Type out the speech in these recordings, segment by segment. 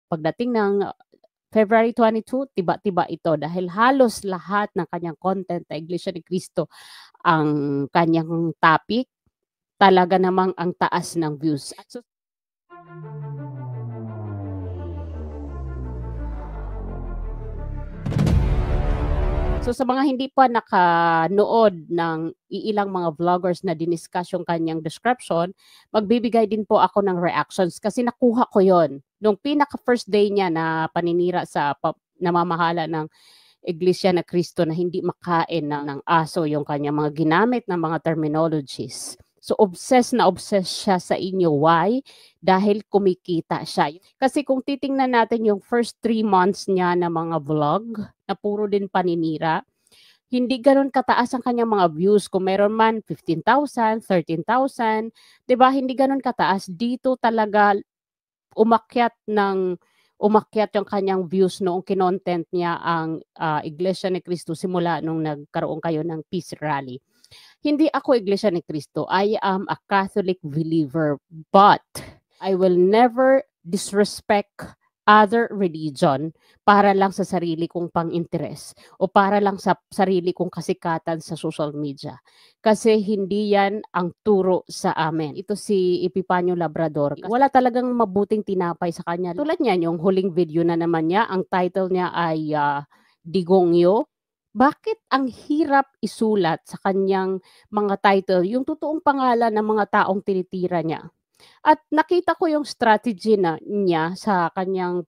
pagdating ng February 22, tiba-tiba ito dahil halos lahat ng kanyang content na Iglesia ni Cristo ang kanyang topic, talaga namang ang taas ng views. So sa mga hindi pa nakanood ng iilang mga vloggers na diniscuss yung kanyang description, magbibigay din po ako ng reactions kasi nakuha ko yon nung pinaka first day niya na paninira sa namamahala ng Iglesia na Cristo na hindi makain ng aso yung kanyang mga ginamit na mga terminologies. So obsessed na obsessed siya sa inyo. Why? Dahil kumikita siya. Kasi kung titingnan natin yung first 3 months niya na mga vlog na puro din paninira, hindi ganoon kataas ang kanyang mga views. Kung meron man 15,000, 13,000, 'di ba? Hindi ganoon kataas. Dito talaga umakyat yung kanyang views noong kinontent niya ang Iglesia ni Cristo simula nung nagkaroon kayo ng peace rally. Hindi ako Iglesia ni Cristo. I am a Catholic believer, but I will never disrespect other religion para lang sa sarili kong pang-interes o para lang sa sarili kong kasikatan sa social media. Kasi hindi yan ang turo sa amin. Ito si Epifanio Labrador. Wala talagang mabuting tinapay sa kanya. Tulad niyan, yung huling video na naman niya, ang title niya ay Digongyo. Bakit ang hirap isulat sa kanyang mga title yung totoong pangalan ng mga taong tinitira niya? At nakita ko yung strategy niya sa kanyang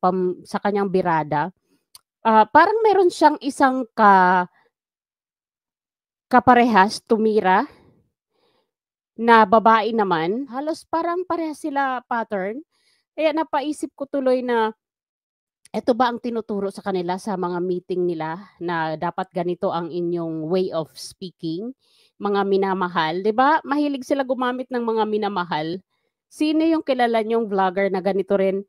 birada. Parang meron siyang isang kaparehas tumira na babae naman. Halos parang parehas sila pattern. Kaya napaisip ko tuloy na eto ba ang tinuturo sa kanila sa mga meeting nila na dapat ganito ang inyong way of speaking, mga minamahal, 'di ba? Mahilig sila gumamit ng mga minamahal. Sino yung kilala niyong vlogger na ganito rin,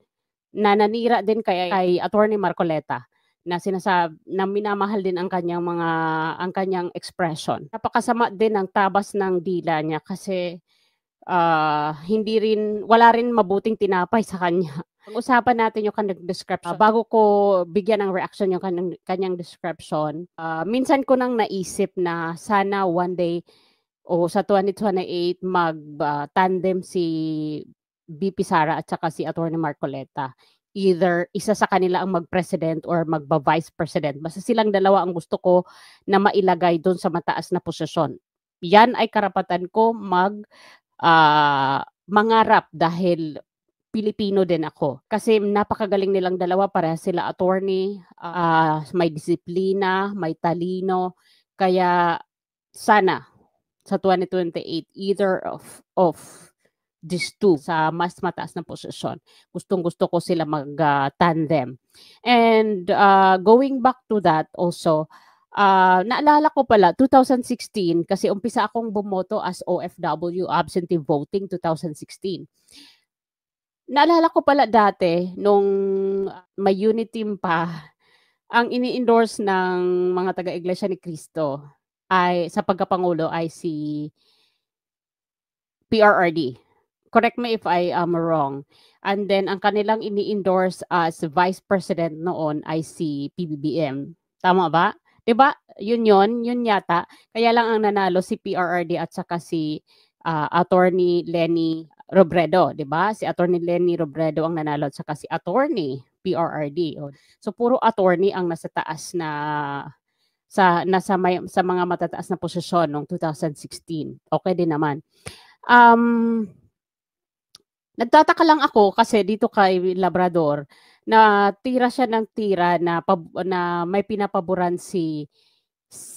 na nanira din kay Attorney Marcoleta, na minamahal din ang kanyang expression. Napakasama din ng tabas ng dila niya kasi wala rin mabuting tinapay sa kanya. Pag-usapan natin yung kanyang description. Bago ko bigyan ng reaction yung kanyang description, minsan ko nang naisip na sana one day o sa 2028 mag-tandem si VP Sara at saka si Attorney Marcoleta. Either isa sa kanila ang mag-president or magba-vice president. Basta silang dalawa ang gusto ko na mailagay doon sa mataas na posisyon. Yan ay karapatan ko mangarap dahil Pilipino din ako. Kasi napakagaling nilang dalawa, parehas sila attorney, may disiplina, may talino. Kaya sana sa 2028, either of these two sa mas mataas na posisyon. Gustong-gusto ko sila mag-tandem. And going back to that also, naalala ko pala, 2016, kasi umpisa akong bumoto as OFW, absentee voting 2016. Naalala ko pala dati, nung may unit team pa, ang ini-endorse ng mga taga-Iglesia ni Cristo ay sa pagkapangulo ay si PRRD. Correct me if I am wrong. And then ang kanilang ini-endorse as vice president noon ay si PBBM. Tama ba? 'Di ba? Yun yata. Kaya lang ang nanalo si PRRD at saka si Attorney Lenny Robredo, 'di ba? Si Attorney Lenny Robredo ang nanalo at saka si Attorney PRRD. So puro attorney ang nasa taas na sa mga matataas na posisyon noong 2016. Okay din naman. Nagtataka lang ako kasi dito kay Labrador na tira siya ng tira na may pinapaboran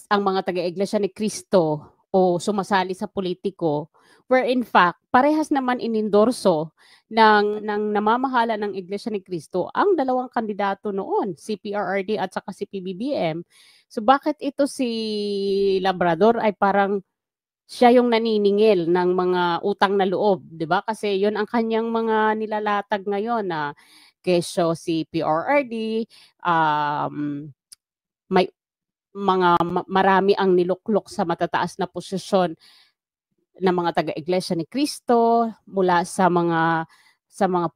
ang mga taga-Iglesia ni Cristo o sumasali sa politiko, where in fact parehas naman inendorso ng namamahala ng Iglesia ni Cristo ang dalawang kandidato noon, si PRRD at saka si PBBM. So bakit ito si Labrador ay parang siya yung naniningil ng mga utang na loob, 'di ba? Kasi 'yun ang kanyang mga nilalatag ngayon na kesyo si PRRD, may marami ang niluklok sa matataas na posisyon ng mga taga-Iglesia ni Cristo mula sa mga sa mga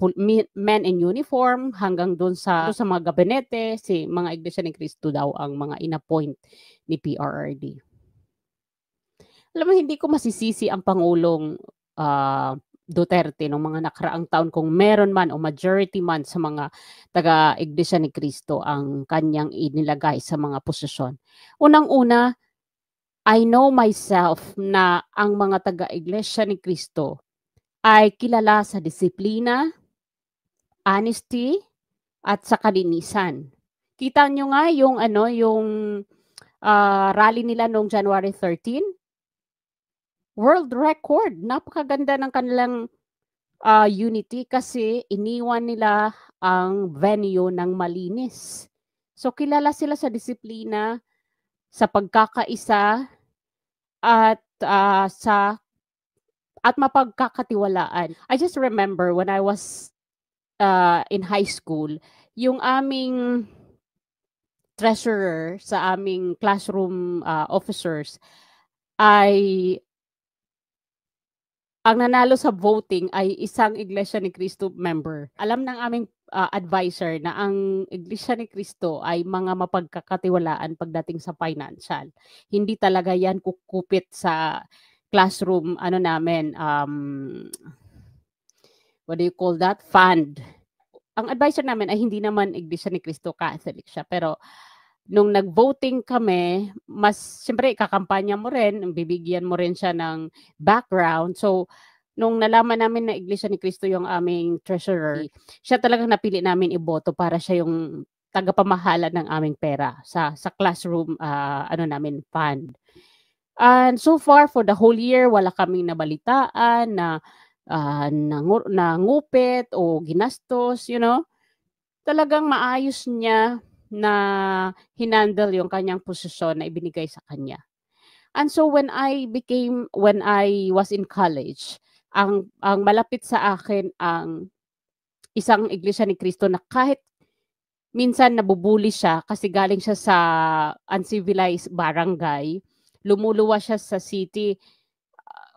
men in uniform hanggang doon sa mga gabinete, mga Iglesia ni Cristo daw ang mga inappoint ni PRRD. Alam mo, hindi ko masisisi ang Pangulong Duterte nung mga nakaraang taon kung meron man o majority man sa mga taga-Iglesia ni Cristo ang kanyang inilagay sa mga posisyon. Unang-una, I know myself na ang mga taga-Iglesia ni Cristo ay kilala sa disiplina, honesty, at sa kalinisan. Kita nyo nga yung rally nila noong January 13, world record. Napakaganda ng kanilang unity kasi iniwan nila ang venue ng malinis. So kilala sila sa disiplina, sa pagkakaisa, at mapagkakatiwalaan. I just remember when I was in high school, yung aming treasurer sa aming classroom officers ay ang nanalo sa voting ay isang Iglesia ni Cristo member. Alam ng aming advisor na ang Iglesia ni Cristo ay mga mapagkakatiwalaan pagdating sa financial. Hindi talaga yan kukupit sa classroom namin, what do you call that? Fund. Ang advisor namin ay hindi naman Iglesia ni Cristo, Catholic siya, pero nung nag-voting kami, siyempre ikakampanya mo rin, bibigyan mo rin siya ng background. So, nung nalaman namin na Iglesia ni Cristo yung aming treasurer, siya talagang napili namin iboto para siya yung tagapamahala ng aming pera sa classroom namin fund. And so far for the whole year, wala kaming nabalitaan na nangupit o ginastos, Talagang maayos niya na hinandle yung kanyang posisyon na ibinigay sa kanya. And so when I was in college, ang malapit sa akin ang isang Iglesia ni Cristo na kahit minsan nabubuli siya kasi galing siya sa uncivilized barangay, lumuluwa siya sa city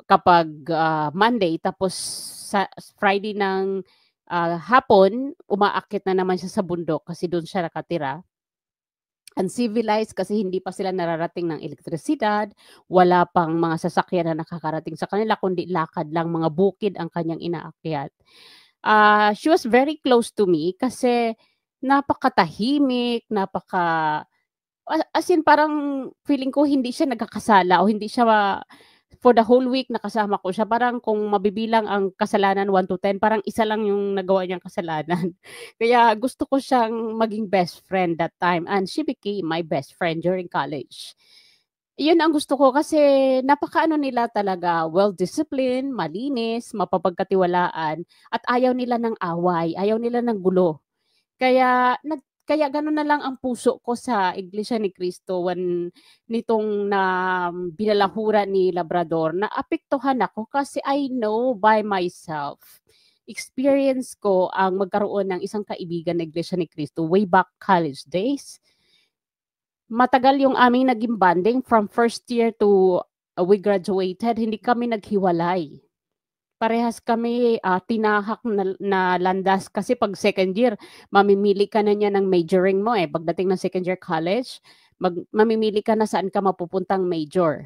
kapag Monday, tapos sa Friday ng hapon, umaakit na naman siya sa bundok kasi doon siya nakatira. Uncivilized kasi hindi pa sila nararating ng elektrisidad, wala pang mga sasakyan na nakakarating sa kanila, kundi lakad lang, mga bukid ang kanyang inaakyat. She was very close to me kasi napakatahimik, as in parang feeling ko hindi siya nagkakasala o hindi siya for the whole week nakasama ko siya, parang kung mabibilang ang kasalanan 1 to 10, parang isa lang yung nagawa niyang kasalanan. Kaya gusto ko siyang maging best friend that time and she became my best friend during college. Yun ang gusto ko kasi napakaano nila talaga, well-disciplined, malinis, mapapagkatiwalaan, at ayaw nila ng away, ayaw nila ng gulo. Kaya gano'n na lang ang puso ko sa Iglesia ni Cristo nitong binalahura ni Labrador, naapektuhan ako kasi I know by myself, experience ko ang magkaroon ng isang kaibigan na Iglesia ni Cristo way back college days. Matagal yung aming naging bonding from first year to we graduated, hindi kami naghiwalay. Parehas kami tinahak na landas kasi pag second year, mamimili ka na niya ng majoring mo Pagdating ng second year college, mamimili ka na saan ka mapupuntang major.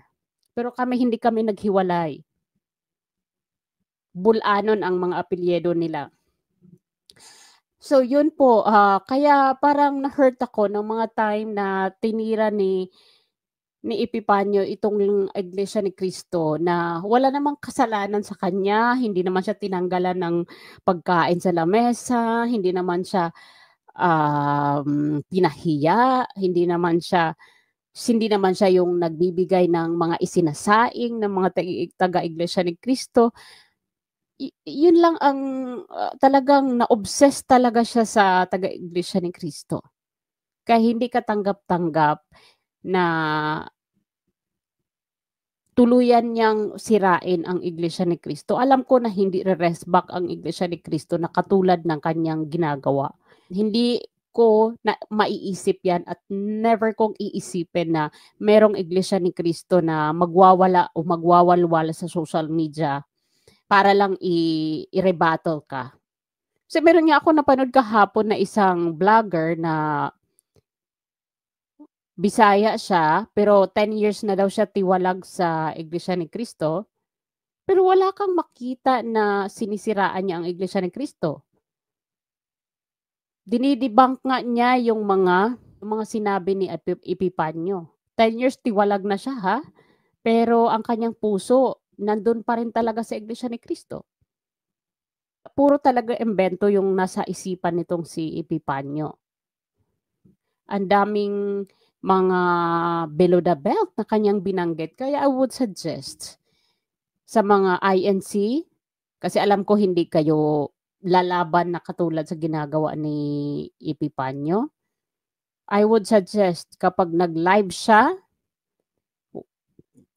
Pero hindi kami naghiwalay. Bulanon ang mga apelyido nila. So yun po, kaya parang na-hurt ako ng mga time na tinira ni Epifanio itong Iglesia ni Cristo na wala namang kasalanan sa kanya, hindi naman siya tinanggalan ng pagkain sa lamesa, hindi naman siya pinahiya, hindi naman siya yung nagbibigay ng mga isinasaing ng mga taga-Iglesia ni Cristo. Yun lang ang talagang na-obsess talaga siya sa taga-Iglesia ni Cristo. Kaya hindi katanggap-tanggap na tuluyan niyang sirain ang Iglesia ni Cristo. Alam ko na hindi re-rest back ang Iglesia ni Cristo na katulad ng kanyang ginagawa. Hindi ko na maiisip yan at never kong iisipin na merong Iglesia ni Cristo na magwawala o magwawalwala sa social media para lang i-rebuttal ka. Kasi meron nga ako napanood kahapon na isang vlogger na Bisaya siya, pero 10 years na daw siya tiwalag sa Iglesia ni Cristo, pero wala kang makita na sinisiraan niya ang Iglesia ni Cristo. Dinidebunk nga niya yung mga sinabi ni Epifanio. 10 years tiwalag na siya ha, pero ang kanyang puso nandun pa rin talaga sa Iglesia ni Cristo. Puro talaga imbento yung nasa isipan nitong si Epifanio. Ang daming mga below the belt na kanyang binanggit. Kaya I would suggest sa mga INC, kasi alam ko hindi kayo lalaban na katulad sa ginagawa ni Epifanio. I would suggest kapag nag-live siya,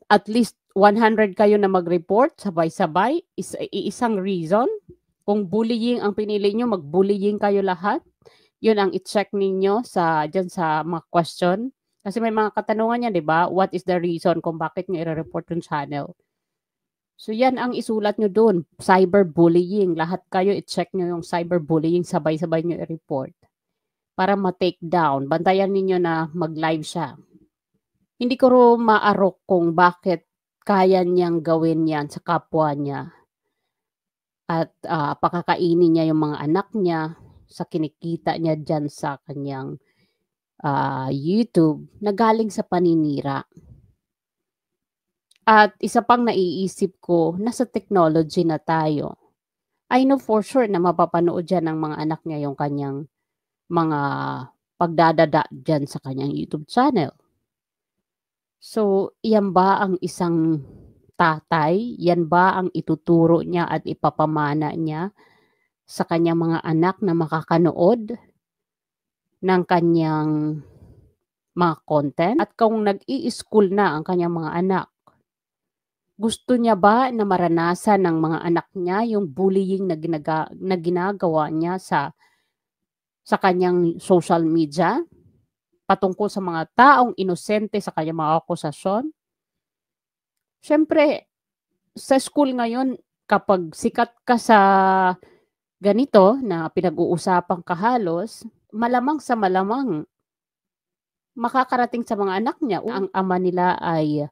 at least 100 kayo na mag-report sabay-sabay, isang reason. Kung bullying ang pinili nyo, mag-bullying kayo lahat. Yun ang i-check ninyo dyan sa mga question. Kasi may mga katanungan yan, di ba? What is the reason kung bakit nyo i-report yung channel? So yan ang isulat nyo dun. Cyberbullying. Lahat kayo i-check nyo yung cyberbullying, sabay-sabay nyo i-report. Para ma-take down. Bantayan ninyo na mag-live siya. Hindi ko maarok kung bakit kaya niyang gawin yan sa kapwa niya. At pakakainin niya yung mga anak niya sa kinikita niya dyan sa kanyang YouTube na galing sa paninira. At isa pang naiisip ko, nasa technology na tayo. I know for sure na mapapanood dyan ng mga anak niya yung kanyang mga pagdadada dyan sa kanyang YouTube channel. So, yan ba ang isang tatay? Yan ba ang ituturo niya at ipapamana niya sa kanyang mga anak na makakanood ng kanyang mga content? At kung nag-i-school na ang kanyang mga anak, gusto niya ba na maranasan ng mga anak niya yung bullying na ginagawa niya sa kanyang social media patungkol sa mga taong inosente sa kanyang mga akusasyon? Siyempre, sa school ngayon, kapag sikat ka sa ganito na pinag-uusapang kahalos, malamang sa malamang makakarating sa mga anak niya. Ang ama nila ay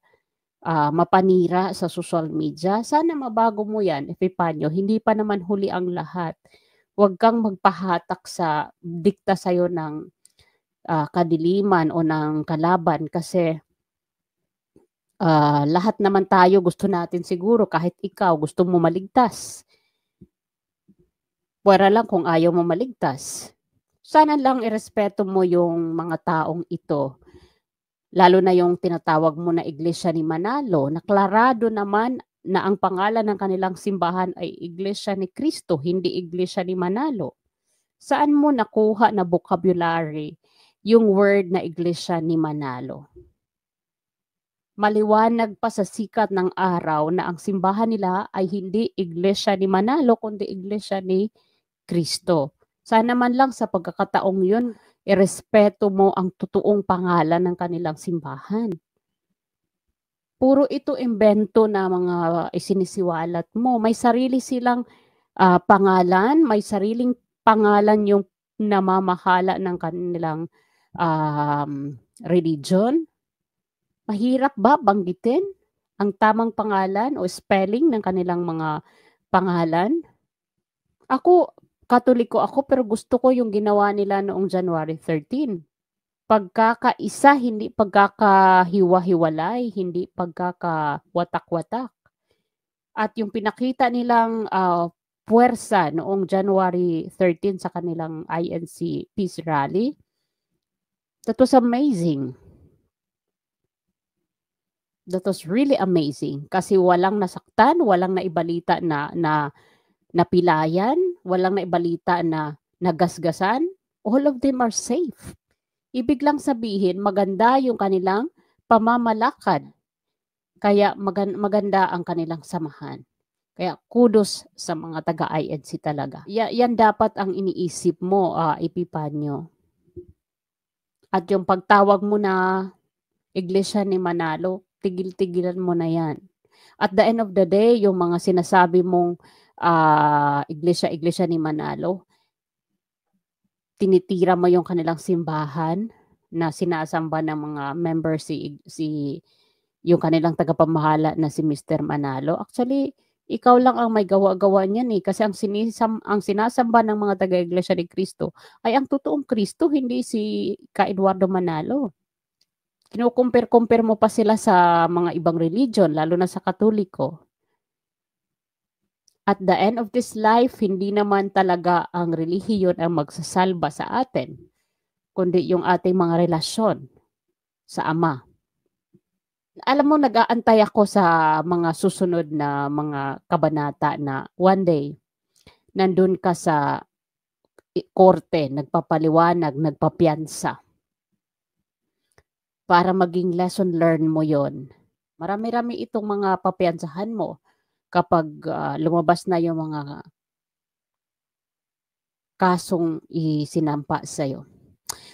mapanira sa social media. Sana mabago mo yan, Epifanio. Hindi pa naman huli ang lahat. Huwag kang magpahatak sa dikta sa'yo ng kadiliman o ng kalaban kasi lahat naman tayo gusto natin siguro kahit ikaw gusto mo maligtas. Pwera lang kung ayaw mo maligtas. Sana lang irespeto mo yung mga taong ito. Lalo na yung tinatawag mo na Iglesia ni Manalo. Naklarado naman na ang pangalan ng kanilang simbahan ay Iglesia ni Cristo, hindi Iglesia ni Manalo. Saan mo nakuha na vocabulary yung word na Iglesia ni Manalo? Maliwanag pa sa sikat ng araw na ang simbahan nila ay hindi Iglesia ni Manalo, kundi Iglesia ni Cristo. Sana man lang sa pagkakataong yun, irespeto mo ang totoong pangalan ng kanilang simbahan. Puro ito imbento na mga isinisiwalat mo. May sarili silang pangalan, may sariling pangalan yung namamahala ng kanilang religion. Mahirap ba banggitin ang tamang pangalan o spelling ng kanilang mga pangalan? Ako, Katoliko ako pero gusto ko yung ginawa nila noong January 13. Pagkakaisa, hindi pagkakahiwa-hiwalay, hindi pagkakawatak-watak. At yung pinakita nilang puwersa noong January 13 sa kanilang INC Peace Rally, that was amazing. That was really amazing kasi walang nasaktan, walang naibalita na napilayan, walang naibalita na nagasgasan. All of them are safe. Ibig lang sabihin, maganda yung kanilang pamamalakad. Kaya maganda ang kanilang samahan. Kaya kudos sa mga taga-INC talaga. Yan dapat ang iniisip mo, Epifanio. At yung pagtawag mo na Iglesia ni Manalo, tigil-tigilan mo na yan. At the end of the day, yung mga sinasabi mong Iglesia ni Manalo, tinitira mo yung kanilang simbahan na sinasamba ng mga members yung kanilang tagapamahala na si Mr. Manalo. Actually, ikaw lang ang may gawa-gawa niyan kasi ang sinasamba ng mga taga-Iglesia ni Cristo ay ang totoong Cristo, hindi si Ka Eduardo Manalo. Kino-compare mo pa sila sa mga ibang religion, lalo na sa Katoliko. At the end of this life, hindi naman talaga ang relihiyon ang magsasalba sa atin, kundi yung ating mga relasyon sa Ama. Alam mo, nag-aantay ako sa mga susunod na mga kabanata na one day, nandun ka sa korte, nagpapaliwanag, nagpapiyansa. Para maging lesson learned mo yon. Marami-rami itong mga papiyansahan mo kapag lumabas na yung mga kasong isinampa sa'yo.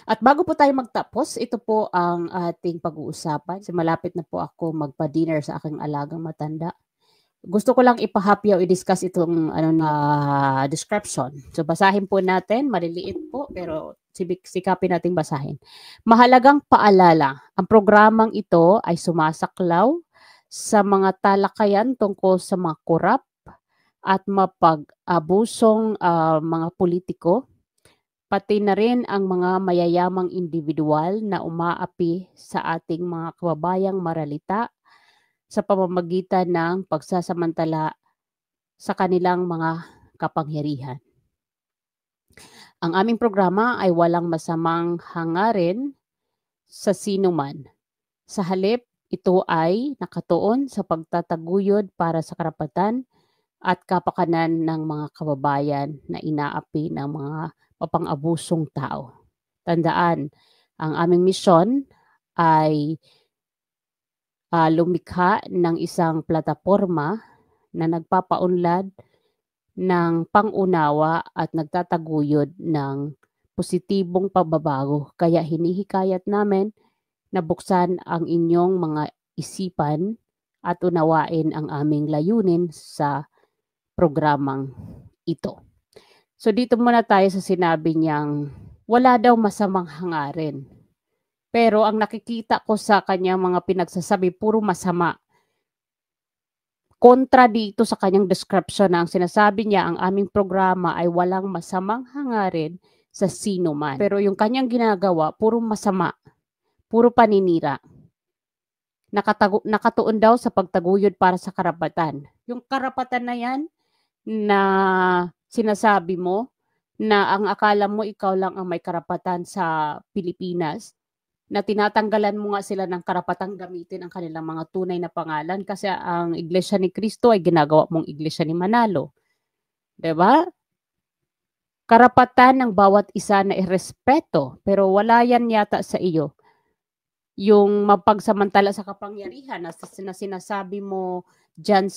At bago po tayo magtapos, ito po ang ating pag-uusapan. Malapit na po ako magpa-dinner sa aking alagang matanda. Gusto ko lang ipahapyaw, i-discuss itong description. So basahin po natin, maliliit po pero sikapin nating basahin. Mahalagang paalala, ang programang ito ay sumasaklaw sa mga talakayan tungkol sa mga korap at mapag-abusong mga politiko, pati na rin ang mga mayayamang individual na umaapi sa ating mga kababayang maralita sa pamamagitan ng pagsasamantala sa kanilang mga kapangyarihan. Ang aming programa ay walang masamang hangarin sa sinuman. Sa halip, ito ay nakatuon sa pagtataguyod para sa karapatan at kapakanan ng mga kababayan na inaapi ng mga mapang-abusong tao. Tandaan, ang aming misyon ay lumikha ng isang plataporma na nagpapaunlad ng pangunawa at nagtataguyod ng positibong pagbabago. Kaya hinihikayat namin na buksan ang inyong mga isipan at unawain ang aming layunin sa programang ito. So dito muna tayo sa sinabi niyang wala daw masamang hangarin. Pero ang nakikita ko sa kanyang mga pinagsasabi, puro masama. Kontra dito sa kanyang description na ang sinasabi niya, ang aming programa ay walang masamang hangarin sa sino man. Pero yung kanyang ginagawa, puro masama, puro paninira. Nakatuon daw sa pagtaguyod para sa karapatan. Yung karapatan na yan na sinasabi mo na ang akala mo ikaw lang ang may karapatan sa Pilipinas, na tinatanggalan mo nga sila ng karapatang gamitin ang kanilang mga tunay na pangalan kasi ang Iglesia ni Cristo ay ginagawa mong Iglesia ni Manalo. 'Di ba? Karapatan ng bawat isa na irespeto, pero wala yan yata sa iyo. Yung mapagsamantala sa kapangyarihan na sinasabi mo diyan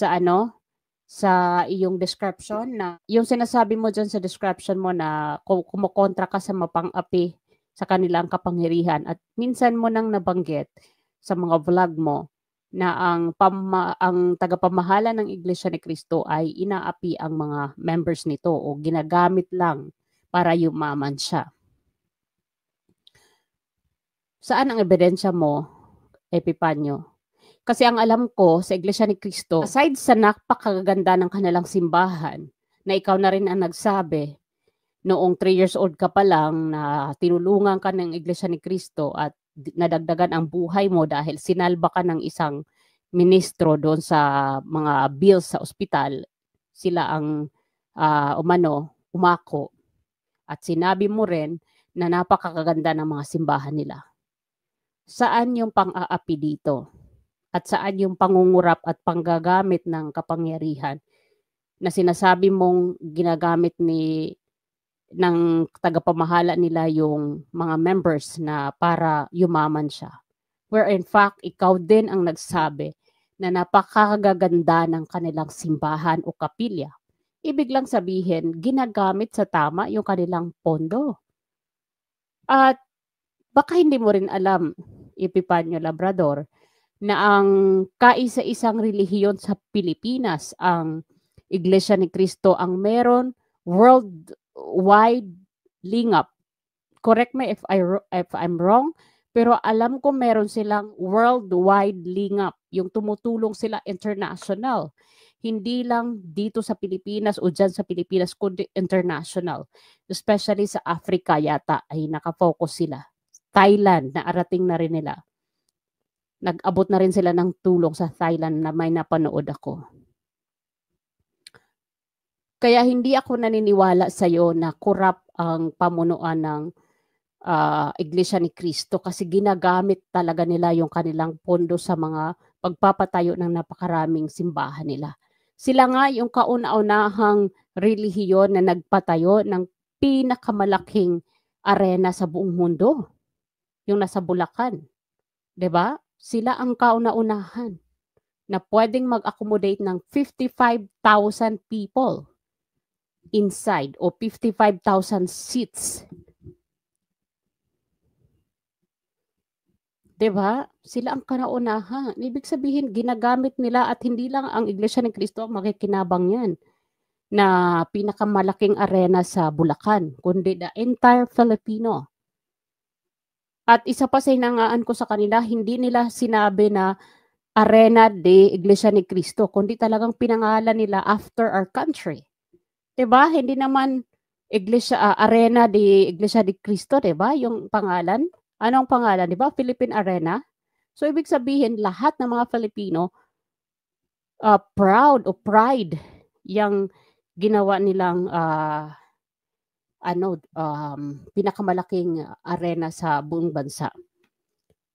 sa iyong description, na yung sinasabi mo diyan sa description mo na kumokontra ka sa mapang-api sa kanilang kapangyarihan, at minsan mo nang nabanggit sa mga vlog mo na ang tagapamahala ng Iglesia ni Cristo ay inaapi ang mga members nito o ginagamit lang para yumaman siya. Saan ang ebidensya mo, Epipanyo? Kasi ang alam ko sa Iglesia ni Cristo, aside sa napakaganda ng kanilang simbahan, na ikaw na rin ang nagsabi, noong 3 years old ka pa lang na tinulungan ka ng Iglesia ni Cristo at nadagdagan ang buhay mo dahil sinalba ka ng isang ministro doon sa mga bills sa ospital, sila ang umako. At sinabi mo rin na napakaganda ng mga simbahan nila. Saan yung pang-aapi dito? At saan yung pangungurap at panggagamit ng kapangyarihan na sinasabi mong ginagamit ng tagapamahala nila yung mga members na para yumaman siya? Where in fact, ikaw din ang nagsabi na napakagaganda ng kanilang simbahan o kapilya. Ibig lang sabihin, ginagamit sa tama yung kanilang pondo. At baka hindi mo rin alam, Epipanyo Labrador, na ang kaisa-isang relihiyon sa Pilipinas, ang Iglesia ni Cristo, ang meron worldwide lingap correct me if I'm wrong, pero alam ko meron silang worldwide lingap, yung tumutulong sila international. Hindi lang dito sa Pilipinas o dyan sa Pilipinas, kundi international. Especially sa Africa yata ay nakafocus sila. Thailand, naarating na rin nila. Nag-abot na rin sila ng tulong sa Thailand na may napanood ako. Kaya hindi ako naniniwala sa'yo na corrupt ang pamunuan ng Iglesia ni Cristo kasi ginagamit talaga nila yung kanilang pondo sa mga pagpapatayo ng napakaraming simbahan nila. Sila nga yung kauna-unahang relihiyon na nagpatayo ng pinakamalaking arena sa buong mundo, yung nasa Bulacan. 'Di ba? Sila ang kauna-unahan na pwedeng mag-accommodate ng 55,000 people inside o 55,000 seats. 'Di ba? Sila ang kauna-unahan. Ibig sabihin ginagamit nila at hindi lang ang Iglesia ni Cristo ang makikinabang niyan na pinakamalaking arena sa Bulacan, kundi the entire Filipino. At isa pa sa hinangaan ko sa kanila, hindi nila sinabi na Arena de Iglesia ni Cristo, kundi talagang pinangalan nila after our country. 'Di ba? Hindi naman Arena de Iglesia ni Cristo, 'di ba? Yung pangalan. Anong pangalan, 'di ba? Philippine Arena. So ibig sabihin lahat ng mga Filipino proud o pride yang ginawa nilang pinakamalaking arena sa buong bansa.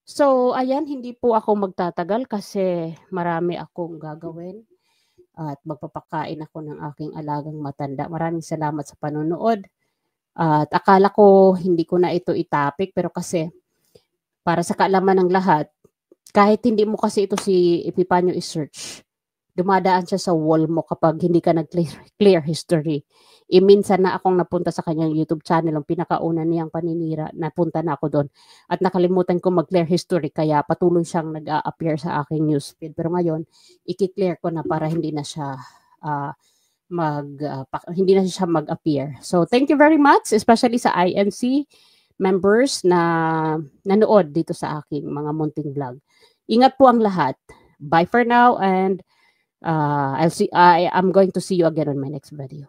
So ayan, hindi po ako magtatagal kasi marami akong gagawin at magpapakain ako ng aking alagang matanda. Maraming salamat sa panonood. At akala ko hindi ko na ito itapik pero kasi para sa kaalaman ng lahat, kahit hindi mo kasi ito si Epifanio i-search, dumadaan siya sa wall mo kapag hindi ka nag-clear history. Minsan na akong napunta sa kanyang YouTube channel, ang pinakauna niyang paninira, napunta na ako doon. At nakalimutan ko mag-clear history, kaya patuloy siyang nag-a-appear sa aking newsfeed. Pero ngayon, i-clear ko na para hindi na siya mag-appear. So, thank you very much, especially sa INC members na nanood dito sa aking mga munting vlog. Ingat po ang lahat. Bye for now and I'm going to see you again on my next video.